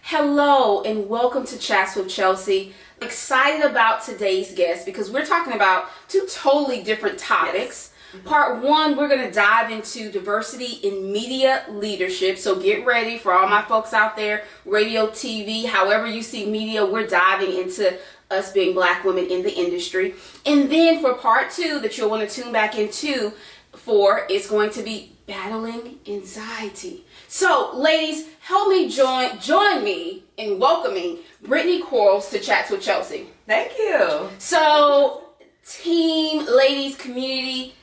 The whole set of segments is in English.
Hello and welcome to Chats with Chelsi. Excited about today's guest because we're talking about two totally different topics. Yes. Part one, we're going to dive into diversity in media leadership. So get ready for all my folks out there, radio, TV, however you see media, we're diving into us being black women in the industry. And then for part two that you'll want to tune back into for, it's going to be battling anxiety. So, ladies, help me join me in welcoming Brittney Quarles to Chats with Chelsi. Thank you. So, team, ladies, community,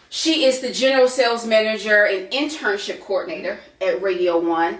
she is the general sales manager and internship coordinator at Radio One.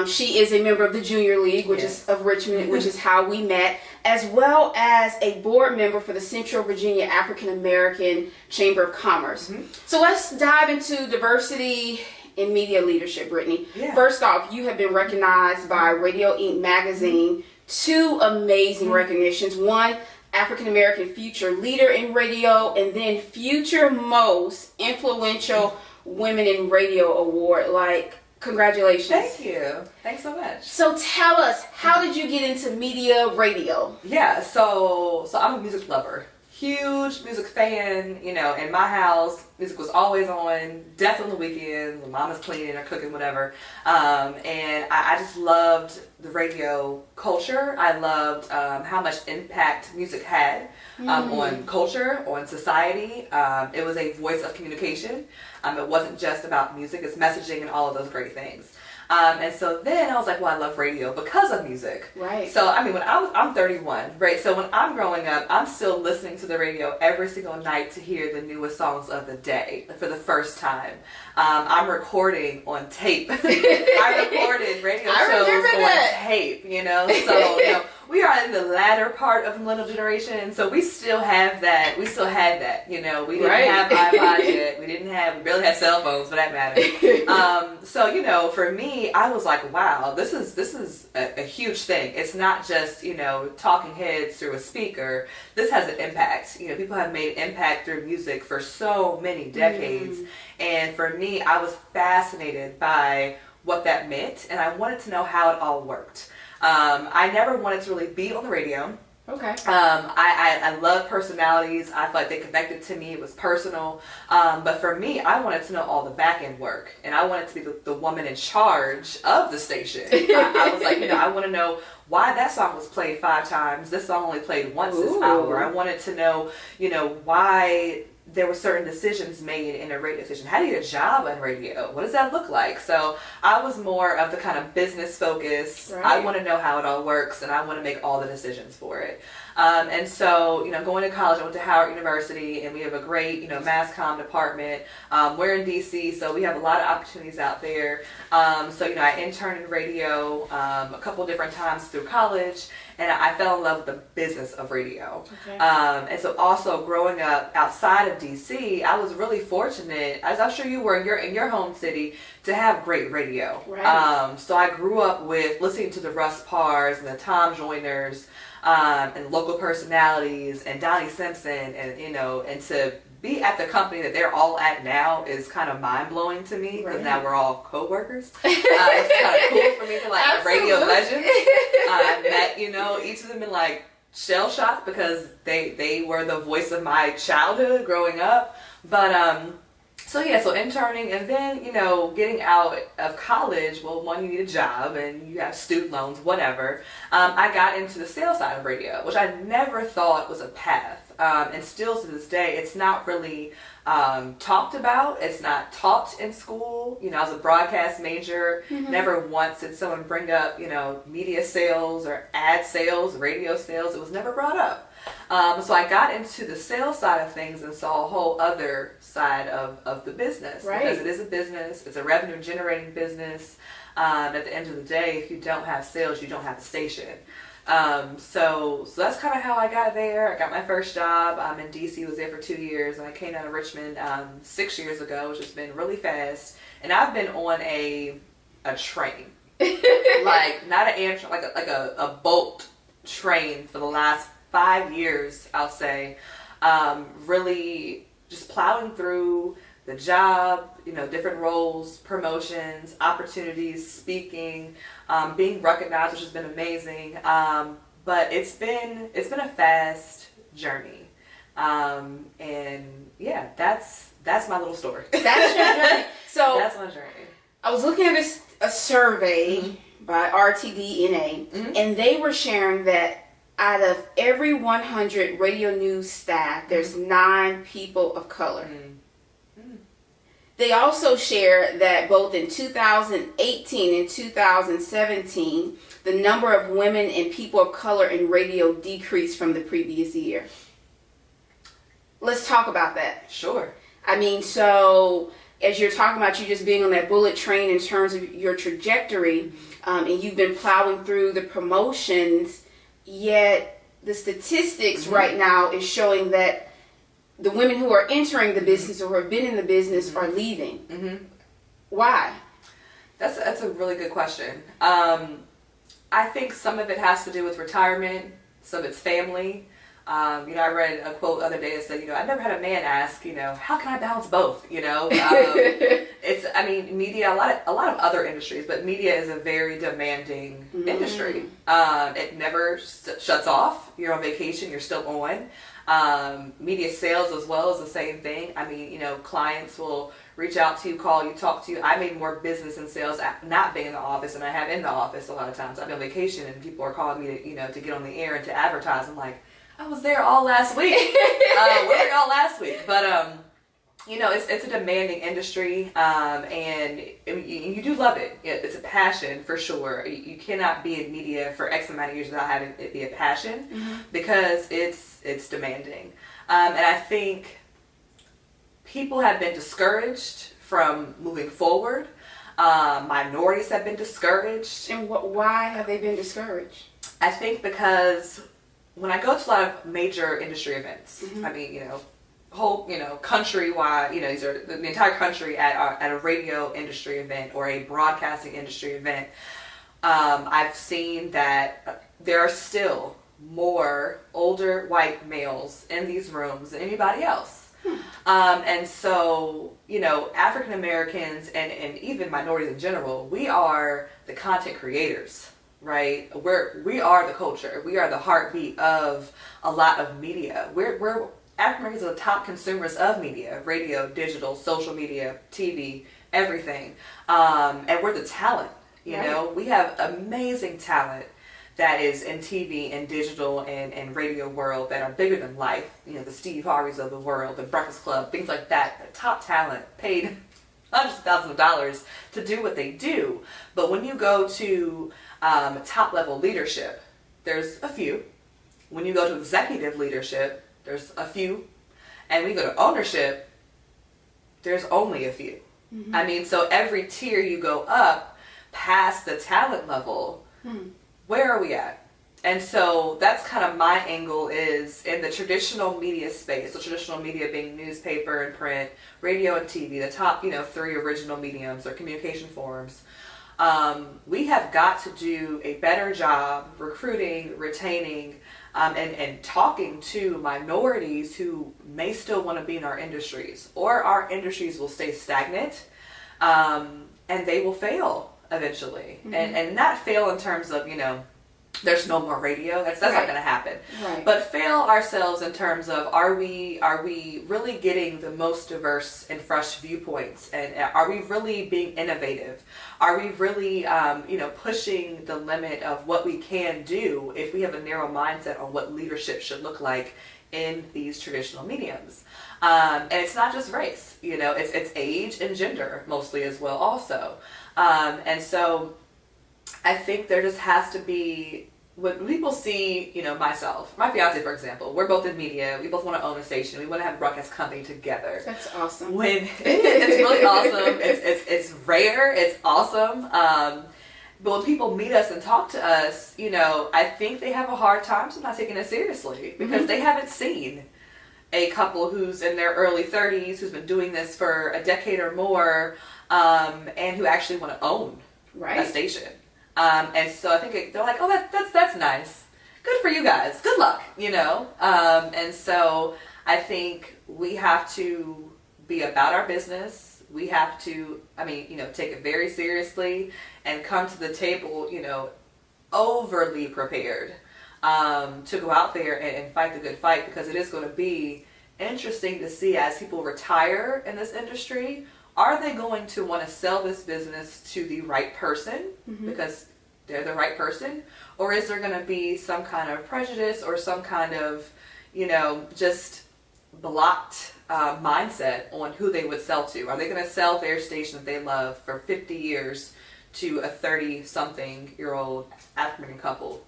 She is a member of the Junior League, which is of Richmond, which is how we met, as well as a board member for the Central Virginia African American Chamber of Commerce. So let's dive into diversity in media leadership, Brittney. First off, you have been recognized by Radio Inc. magazine, two amazing recognitions. One, African American Future Leader in Radio, and then Future Most Influential Women in Radio Award. Congratulations. Thank you. Thanks so much. So tell us, how did you get into media radio? Yeah, so I'm a music lover. Huge music fan. You know, in my house, music was always on, definitely on the weekends, when mama's cleaning or cooking, whatever. And I just loved the radio culture. I loved how much impact music had on culture, on society. It was a voice of communication. It wasn't just about music, it's messaging and all of those great things. And so then I was like, well, I love radio because of music. Right. So, I mean, I'm 31, right? So when I'm growing up, I'm still listening to the radio every single night to hear the newest songs of the day for the first time. I'm recording on tape. I recorded radio shows on tape, you know? So, you know, we are in the latter part of the millennial generation, so we still have that. We still had that, you know. We didn't have iPods yet. We barely had cell phones for that matter. So, you know, for me, I was like, wow, this is a huge thing. It's not just, you know, talking heads through a speaker. This has an impact. You know, people have made impact through music for so many decades. And for me, I was fascinated by what that meant, and I wanted to know how it all worked. I never wanted to really be on the radio. Okay. I love personalities. I felt like they connected to me. It was personal. But for me, I wanted to know all the back end work. And I wanted to be the woman in charge of the station. I was like, you know, I want to know why that song was played 5 times. This song only played once this hour. I wanted to know, you know, why there were certain decisions made in a radio station. How do you get a job on radio? What does that look like? So I was more of the kind of business focus. Right. I want to know how it all works, and I want to make all the decisions for it. And so, you know, going to college, I went to Howard University, and we have a great, you know, mass comm department. We're in DC, so we have a lot of opportunities out there. So, you know, I interned in radio a couple different times through college, and I fell in love with the business of radio. Okay. And so also growing up outside of DC, I was really fortunate, as I'm sure you were in your home city, to have great radio. Right. So I grew up with listening to the Russ Parrs and the Tom Joyners, and local personalities and Donnie Simpson, and you know, and to be at the company that they're all at now is kind of mind-blowing to me, because now we're all co-workers. It's kind of cool for me to like radio legends. I met, you know, each of them in like shell shock because they were the voice of my childhood growing up. But so yeah, so interning, and then, you know, getting out of college, well, one, you need a job and you have student loans, whatever. I got into the sales side of radio, which I never thought was a path. And still to this day, it's not really talked about. It's not taught in school. You know, I was a broadcast major. Never once did someone bring up, you know, media sales or ad sales, radio sales. It was never brought up. So I got into the sales side of things and saw a whole other side of the business. Right. Because it is a business. It's a revenue generating business. At the end of the day, if you don't have sales, you don't have a station. So that's kind of how I got there. I got my first job in DC, was there for 2 years, and I came down to Richmond 6 years ago, which has been really fast. And I've been on a train, like not an Amtrak, like a boat train for the last 5 years, I'll say. Really just plowing through the job, different roles, promotions, opportunities, speaking, being recognized, which has been amazing. But it's been a fast journey. And yeah, that's my little story. That's your journey. So that's my journey. I was looking at a survey by RTDNA, and they were sharing that out of every 100 radio news staff, there's 9 people of color. They also share that both in 2018 and 2017, the number of women and people of color in radio decreased from the previous year. Let's talk about that. Sure. I mean, so as you're talking about you just being on that bullet train in terms of your trajectory, and you've been plowing through the promotions, yet the statistics right now is showing that the women who are entering the business or who have been in the business are leaving. Why? That's a really good question. I think some of it has to do with retirement, some of it's family. I read a quote the other day that said, I've never had a man ask, how can I balance both? Media, a lot of other industries, but media is a very demanding industry. It never shuts off. You're on vacation, you're still on. Media sales as well is the same thing. Clients will reach out to you, call you, talk to you. I made more business and sales not being in the office than I have in the office a lot of times. I'm on vacation and people are calling me to get on the air and to advertise. I'm like, I was there all last week. Where were y'all last week? But it's a demanding industry, and you do love it. It's a passion for sure. You cannot be in media for X amount of years without having it be a passion, because it's demanding. And I think people have been discouraged from moving forward. Minorities have been discouraged. And why have they been discouraged? I think because when I go to a lot of major industry events, whole, countrywide, these are the entire country at a radio industry event or a broadcasting industry event, I've seen that there are still more older white males in these rooms than anybody else. And so, African Americans and even minorities in general, we are the content creators. Right? We are the culture. We are the heartbeat of a lot of media. We're African Americans are the top consumers of media, radio, digital, social media, TV, everything. And we're the talent. We have amazing talent that is in TV and digital and radio world that are bigger than life. The Steve Harveys of the world, the Breakfast Club, things like that. The top talent paid hundreds of thousands of dollars to do what they do. But when you go to top level leadership, there's a few. When you go to executive leadership, there's a few. And when you go to ownership, there's only a few. So every tier you go up past the talent level, where are we at? And so that's kind of my angle is in the traditional media space, so traditional media being newspaper and print, radio and TV, the top, 3 original mediums or communication forms. We have got to do a better job recruiting, retaining, and talking to minorities who may still want to be in our industries, or our industries will stay stagnant, and they will fail eventually. And not fail in terms of, there's no more radio. That's not going to happen. Right. But fail ourselves in terms of are we really getting the most diverse and fresh viewpoints, and are we really being innovative? Are we really pushing the limit of what we can do if we have a narrow mindset on what leadership should look like in these traditional mediums? And it's not just race. It's age and gender mostly as well also. And so I think there just has to be, when people see, myself, my fiance, for example, we're both in media. We both want to own a station. We want to have a broadcast company together. That's awesome. It's really awesome. It's rare. It's awesome. But when people meet us and talk to us, I think they have a hard time sometimes taking it seriously because they haven't seen a couple who's in their early 30s, who's been doing this for a decade or more, and who actually want to own a station. And so I think they're like, oh, that's nice. Good for you guys. Good luck, And so I think we have to be about our business. We have to, take it very seriously and come to the table, overly prepared to go out there and fight the good fight, because it is going to be interesting to see as people retire in this industry. Are they going to want to sell this business to the right person because they're the right person? Or is there going to be some kind of prejudice or some kind of, just blocked mindset on who they would sell to? Are they going to sell their station that they love for 50 years to a 30-something-year-old African couple?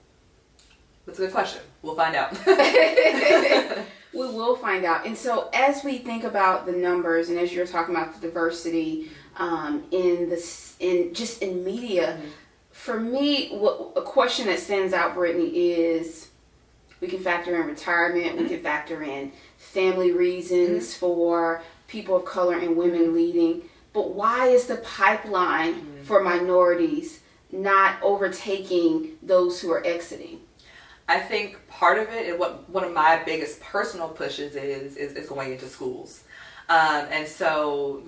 That's a good question. We'll find out. We will find out. And so as we think about the numbers, and as you're talking about the diversity in media, for me, a question that stands out, Brittney, is we can factor in retirement, we can factor in family reasons for people of color and women leading, but why is the pipeline for minorities not overtaking those who are exiting? I think part of it, and one of my biggest personal pushes is going into schools. And so,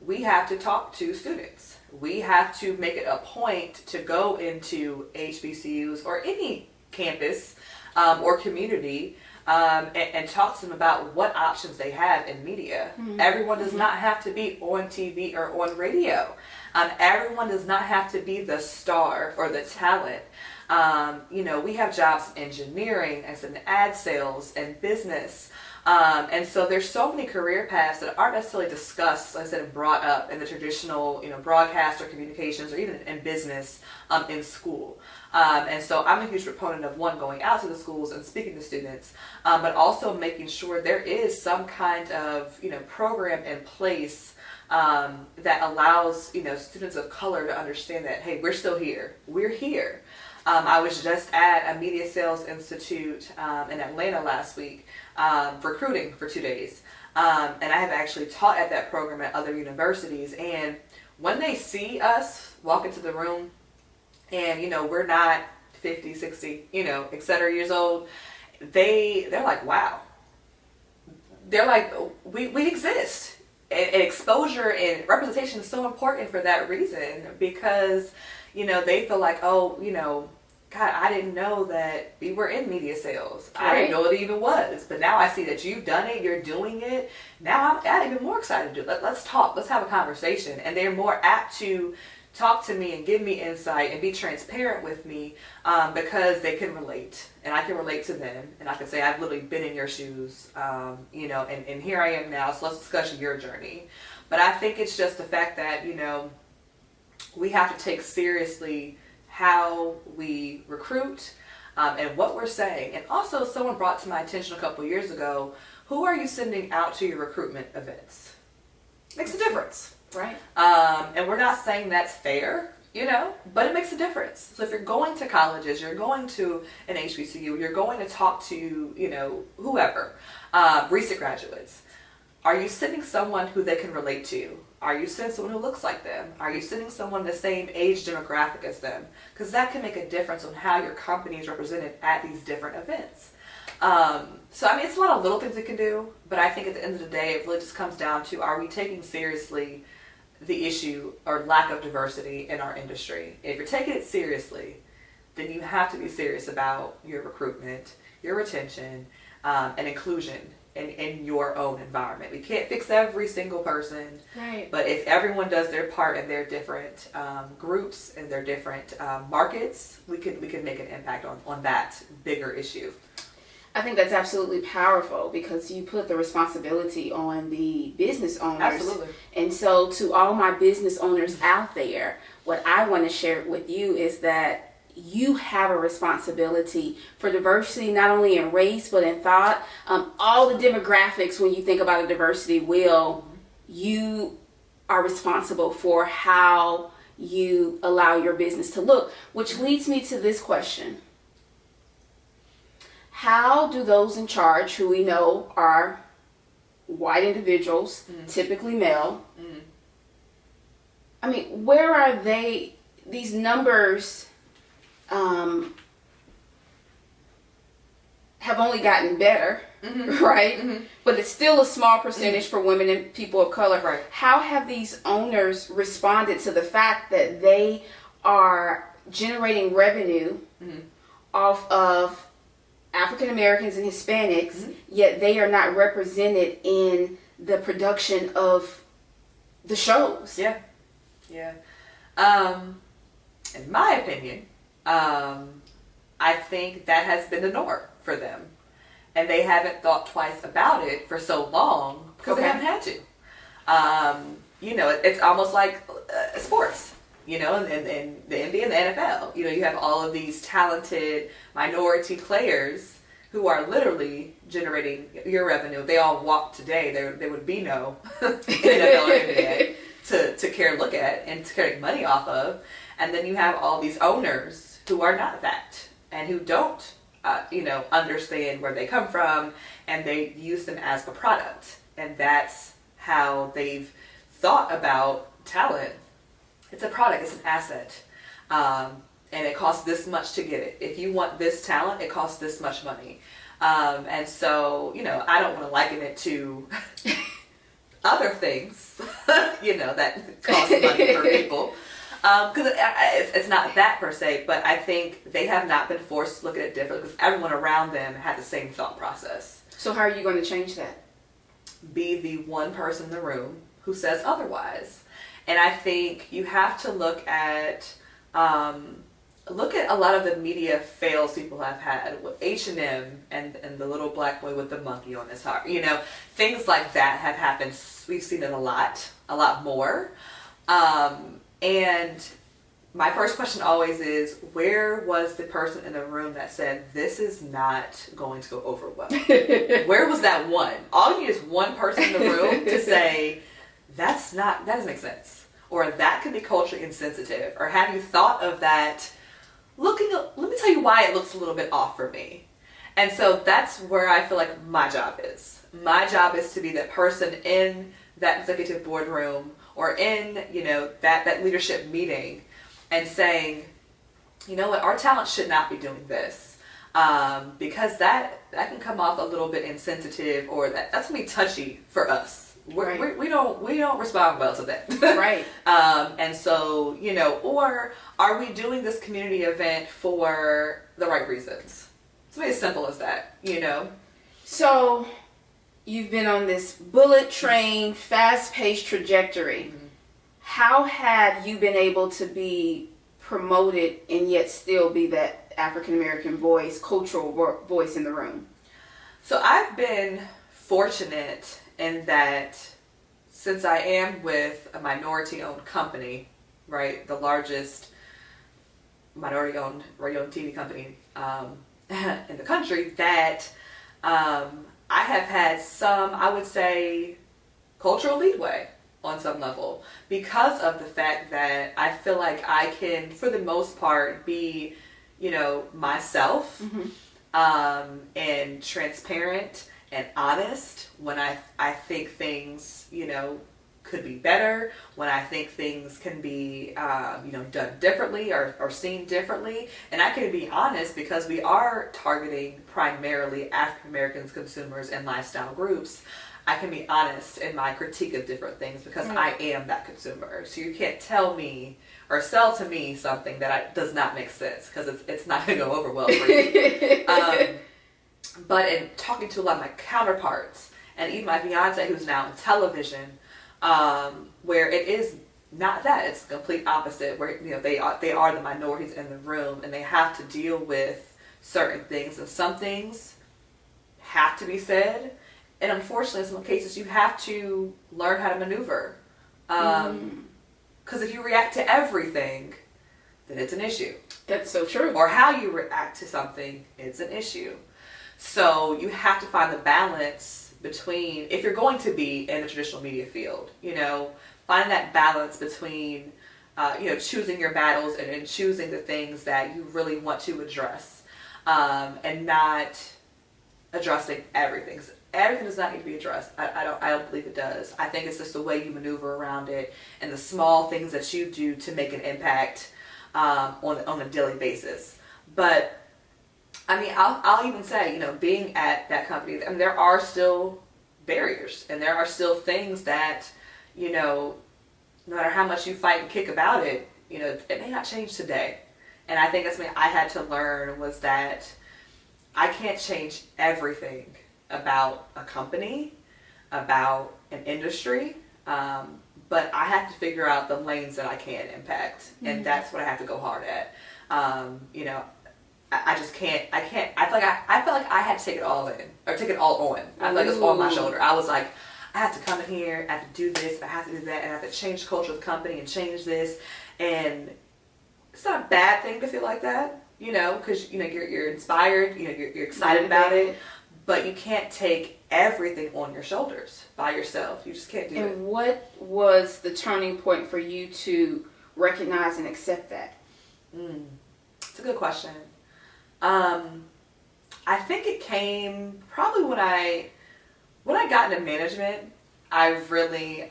we have to talk to students. We have to make it a point to go into HBCUs or any campus or community and talk to them about what options they have in media. Everyone does not have to be on TV or on radio. Everyone does not have to be the star or the talent. We have jobs in engineering and in ad sales and business. And so there's so many career paths that aren't necessarily discussed, like I said, and brought up in the traditional, broadcast or communications or even in business in school. And so I'm a huge proponent of going out to the schools and speaking to students, but also making sure there is some kind of, program in place that allows, students of color to understand that, hey, we're still here. We're here. I was just at a Media Sales Institute in Atlanta last week, recruiting for 2 days. And I have actually taught at that program at other universities. And when they see us walk into the room and, we're not 50, 60, et cetera years old, they're like, wow. They're like, we exist. And exposure and representation is so important for that reason, because, they feel like, oh, God, I didn't know that we were in media sales. Right. I didn't know it even was. But now I see that you've done it, you're doing it. Now I'm even more excited to do it. Let's talk. Let's have a conversation. And they're more apt to talk to me and give me insight and be transparent with me because they can relate. And I can relate to them. And I can say, I've literally been in your shoes, and here I am now. So let's discuss your journey. But I think it's just the fact that, we have to take seriously how we recruit and what we're saying. And also, someone brought to my attention a couple years ago, who are you sending out to your recruitment events? Makes a difference. Right. And we're not saying that's fair, but it makes a difference. So if you're going to colleges, you're going to an HBCU, you're going to talk to, whoever, recent graduates, are you sending someone who they can relate to? Are you sending someone who looks like them? Are you sending someone the same age demographic as them? Because that can make a difference on how your company is represented at these different events. So it's a lot of little things we can do, but I think at the end of the day, it really just comes down to, are we taking seriously the issue or lack of diversity in our industry? If you're taking it seriously, then you have to be serious about your recruitment, your retention, and inclusion in your own environment. We can't fix every single person, right? But if everyone does their part in their different groups and their different markets, we can make an impact on that bigger issue. I think that's absolutely powerful, because you put the responsibility on the business owners. Absolutely. And so to all my business owners out there, what I want to share with you is that you have a responsibility for diversity, not only in race, but in thought. All the demographics, when you think about a diversity wheel, you are responsible for how you allow your business to look, which leads me to this question. How do those in charge, who we know are white individuals, typically male, where are they? These numbers have only gotten better. right? But it's still a small percentage for women and people of color. Right. How have these owners responded to the fact that they are generating revenue off of African Americans and Hispanics, yet they are not represented in the production of the shows? Yeah. In my opinion, I think that has been the norm for them. And they haven't thought twice about it for so long because they haven't had to. It's almost like sports, in the NBA and the NFL. You have all of these talented minority players who are literally generating your revenue. If they all walked today, there would be no NFL or NBA to care to look at and to make money off of. And then you have all these owners who are not that and who don't, understand where they come from, and they use them as a product. And that's how they've thought about talent. It's a product, it's an asset. And it costs this much to get it. If you want this talent, it costs this much money. And so, I don't want to liken it to other things, that cost money for people. Because it's not that per se, but I think they have not been forced to look at it differently because everyone around them had the same thought process. So how are you going to change that? Be the one person in the room who says otherwise. And I think you have to look at a lot of the media fails people have had with H&M and the little black boy with the monkey on his heart. Things like that have happened. We've seen it a lot more. And my first question always is, where was the person in the room that said, this is not going to go over well? Where was that one? All you need is one person in the room to say, that doesn't make sense. Or that could be culturally insensitive. Or have you thought of that? Let me tell you why it looks a little bit off for me. And so that's where I feel like my job is. My job is to be that person in that executive boardroom or in, that leadership meeting and saying, what, our talent should not be doing this. Because that can come off a little bit insensitive, or that's going to be touchy for us. We don't respond well to that. Right. And so, or are we doing this community event for the right reasons? It's as simple as that, So you've been on this bullet train, fast-paced trajectory. How have you been able to be promoted and yet still be that African-American voice, cultural voice in the room? So I've been fortunate in that since I am with a minority-owned company, right, the largest minority-owned radio and TV company in the country, that I have had some, I would say, cultural leeway on some level because of the fact that I feel like I can, for the most part, be, myself and transparent and honest when I think things, could be better, when I think things can be, done differently or seen differently. And I can be honest because we are targeting primarily African Americans, consumers, and lifestyle groups. I can be honest in my critique of different things because I am that consumer. So you can't tell me or sell to me something that does not make sense because it's not going to go over well for you. But in talking to a lot of my counterparts and even my fiance who's now in television, where it is not that, it's the complete opposite, where they are the minorities in the room and they have to deal with certain things, and some things have to be said. And unfortunately, in some cases, you have to learn how to maneuver. Because if you react to everything, then it's an issue. That's so true. Or how you react to something is an issue. So you have to find the balance between, if you're going to be in the traditional media field, find that balance between, choosing your battles and choosing the things that you really want to address, and not addressing everything. Everything does not need to be addressed. I don't believe it does. I think it's just the way you maneuver around it and the small things that you do to make an impact on a daily basis. But I mean, I'll even say, you know, being at that company, I mean, there are still barriers, and there are still things that, you know, no matter how much you fight and kick about it, you know, it may not change today. And I think that's something I had to learn, was that I can't change everything about a company, about an industry, but I have to figure out the lanes that I can impact, and that's what I have to go hard at. You know, I just can't. I feel like I had to take it all in, or take it all on. I feel like it's on my shoulder. I was like, I have to come in here, I have to do this, I have to do that, and I have to change the culture of the company and change this. And it's not a bad thing to feel like that, you know, because, you know, you're inspired, you know, you're excited about it, but you can't take everything on your shoulders by yourself. You just can't do it. And what was the turning point for you to recognize and accept that? It's a good question. I think it came probably when I got into management. I really,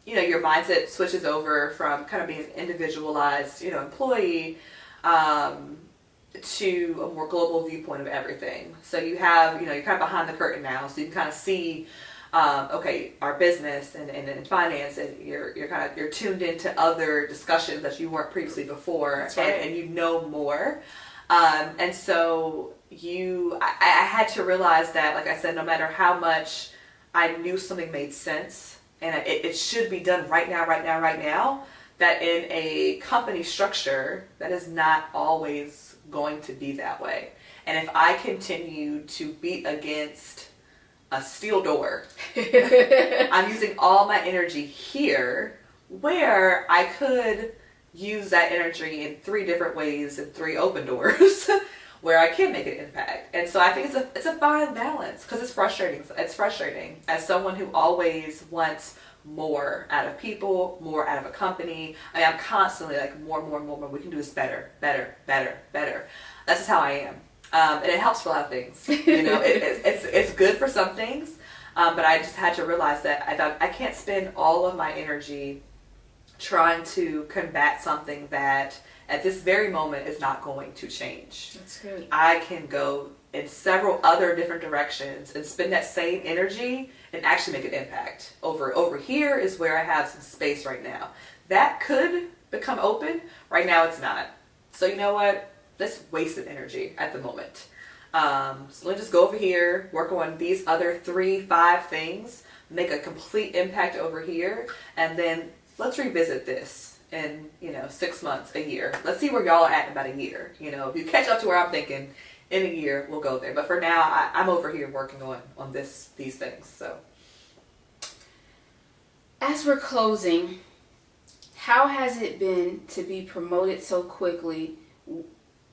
you know, your mindset switches over from kind of being an individualized, you know, employee, to a more global viewpoint of everything. So you have, you know, you're kind of behind the curtain now, so you can kind of see, okay, our business and finance, and you're tuned into other discussions that you weren't previously before. That's right. And you know more. And so I had to realize that, like I said, no matter how much I knew something made sense and it should be done right now, that in a company structure, that is not always going to be that way. And if I continue to beat against a steel door, I'm using all my energy here, where I could use that energy in 3 different ways and 3 open doors where I can make an impact. And so I think it's a fine balance, because it's frustrating. It's frustrating as someone who always wants more out of people, more out of a company. I mean, I'm constantly like, more. We can do this better. That's just how I am. And it helps for a lot of things. You know, it's good for some things. But I just had to realize that I can't spend all of my energy trying to combat something that at this very moment is not going to change. That's good. I can go in several other different directions and spend that same energy and actually make an impact. Over here is where I have some space right now. That could become open. Right now it's not. So you know what? That's wasted energy at the moment. So let's just go over here, work on these other 3-5 things, make a complete impact over here, and then let's revisit this in, you know, 6 months, a year. Let's see where y'all are at in about a year. You know, if you catch up to where I'm thinking, in a year we'll go there. But for now, I'm over here working on these things. So, as we're closing, how has it been to be promoted so quickly,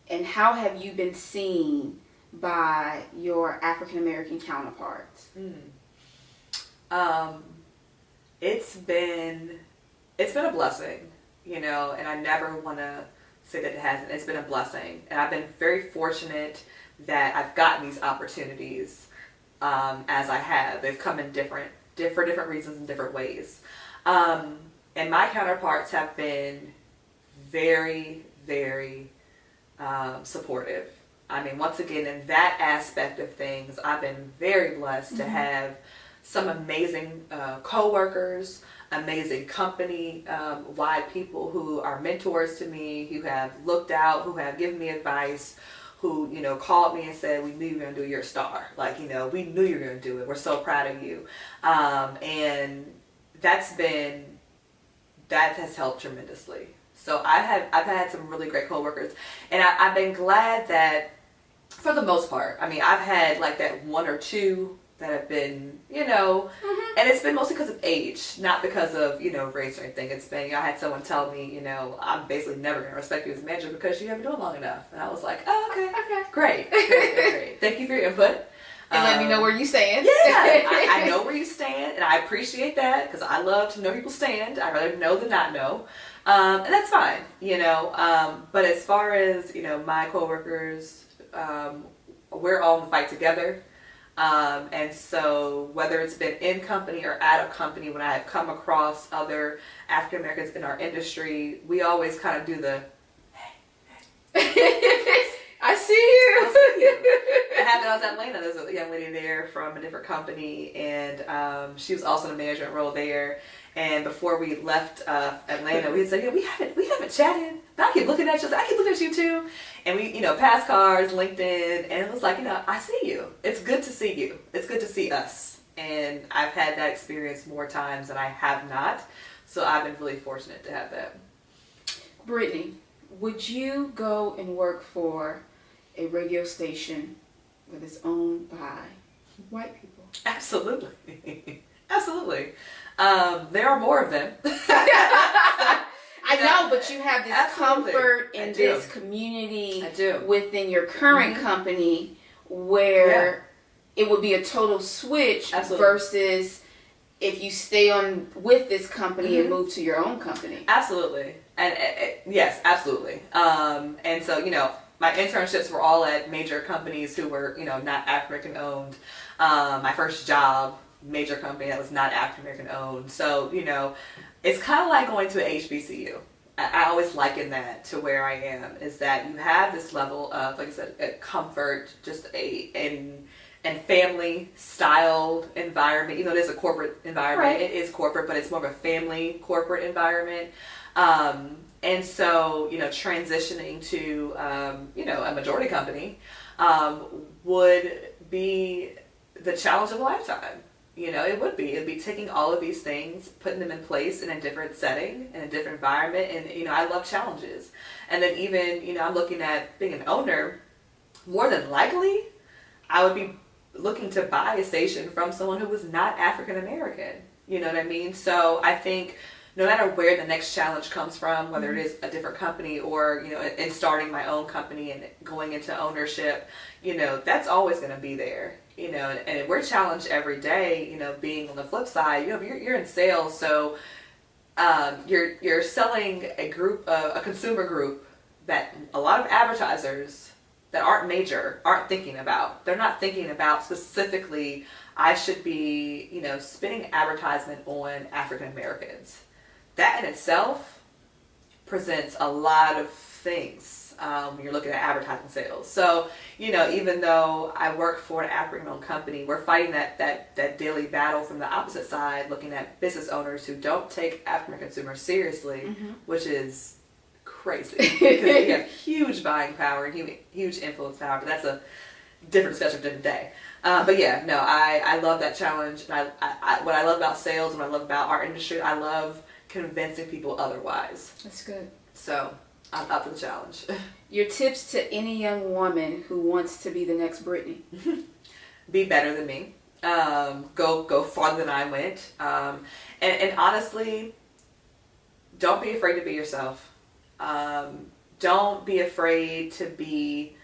and how have you been seen by your African American counterparts? It's been a blessing, you know, and I never want to say that it hasn't. It's been a blessing, and I've been very fortunate that I've gotten these opportunities as I have. They've come in different reasons and different ways, and my counterparts have been very, very supportive. I mean, once again, in that aspect of things, I've been very blessed to have some amazing co-workers, amazing company-wide people who are mentors to me, who have looked out, who have given me advice, who, you know, called me and said, we knew you were going to do, your star. Like, you know, we knew you were going to do it. We're so proud of you. And that has helped tremendously. So I've had some really great coworkers, and I've been glad that, for the most part, I mean, I've had like that 1 or 2 that have been, you know, and it's been mostly because of age, not because of, you know, race or anything. It's been, you know, I had someone tell me, you know, I'm basically never going to respect you as a manager because you haven't been doing it long enough. And I was like, oh, okay. Great. Thank you for your input. And let me know where you stand. Yeah, I know where you stand, and I appreciate that, because I love to know people's stand. I'd rather know than not know. And that's fine, you know. But as far as, you know, my coworkers, we're all in the fight together. And so whether it's been in company or out of company, when I have come across other African Americans in our industry, we always kind of do the, hey. I see you. was in Atlanta, there was a young lady there from a different company, and she was also in a management role there. And before we left Atlanta, we had said, we haven't chatted. But I keep looking at you. I keep looking at you too. And we, passed cards, LinkedIn, and it was like, I see you. It's good to see you. It's good to see us. And I've had that experience more times than I have not. So I've been really fortunate to have that. Brittney, would you go and work for a radio station that is owned by white people? Absolutely. Absolutely. There are more of them. I know, but you have this Absolutely. comfort in this community I do. within your current company where it would be a total switch versus if you stay on with this company and move to your own company. Absolutely. And yes, absolutely. And so, my internships were all at major companies who were, not African American owned. My first job, major company that was not African American owned. So, it's kind of like going to an HBCU. I always liken that to where I am, is that you have this level of, like I said, a comfort, just and family styled environment. It is a corporate environment. Right. It is corporate, but it's more of a family corporate environment. And so, transitioning to, a majority company, would be the challenge of a lifetime. It'd be taking all of these things, putting them in place in a different setting, in a different environment. And, I love challenges. And then even, I'm looking at being an owner. More than likely, I would be looking to buy a station from someone who was not African American. You know what I mean? So I think no matter where the next challenge comes from, whether it is a different company or, in starting my own company and going into ownership, that's always going to be there. And we're challenged every day, being on the flip side, you're in sales. So, you're selling a consumer group that a lot of advertisers that aren't major aren't thinking about. They're not thinking about specifically, I should be, spending advertisement on African Americans. That in itself presents a lot of things when you're looking at advertising sales. So, even though I work for an African-owned company, we're fighting that daily battle from the opposite side, looking at business owners who don't take African consumers seriously, which is crazy because we have huge buying power and huge influence power, but that's a different discussion for a different day. I love that challenge. And I what I love about sales and what I love about our industry, I love convincing people otherwise. That's good. So I'm up for the challenge. Your tips to any young woman who wants to be the next Brittney? Be better than me. Go farther than I went. And honestly, don't be afraid to be yourself. Don't be afraid to be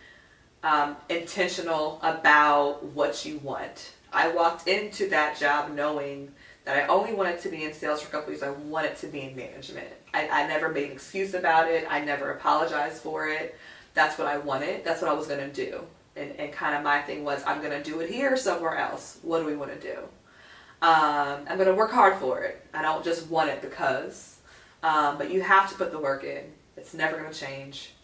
intentional about what you want. I walked into that job knowing that I only wanted to be in sales for a couple years. I wanted to be in management. I never made an excuse about it. I never apologized for it. That's what I wanted. That's what I was going to do. And kind of my thing was, I'm going to do it here or somewhere else. What do we want to do? I'm going to work hard for it. I don't just want it because. But you have to put the work in. It's never going to change.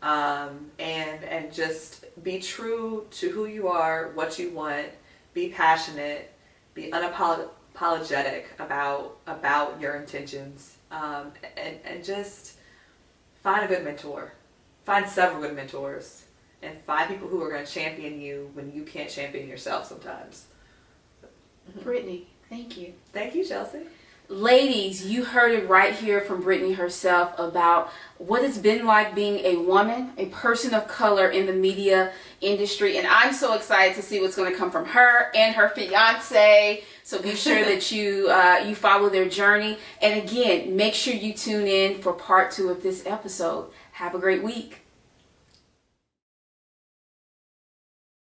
And just be true to who you are, what you want. Be passionate. Be unapologetic about your intentions. And just find a good mentor. Find several good mentors. And find people who are going to champion you when you can't champion yourself sometimes. Brittney, thank you. Thank you, Chelsi. Ladies, you heard it right here from Brittney herself about what it's been like being a woman, a person of color in the media industry. And I'm so excited to see what's going to come from her and her fiance. So be sure that you follow their journey. And again, make sure you tune in for part 2 of this episode. Have a great week.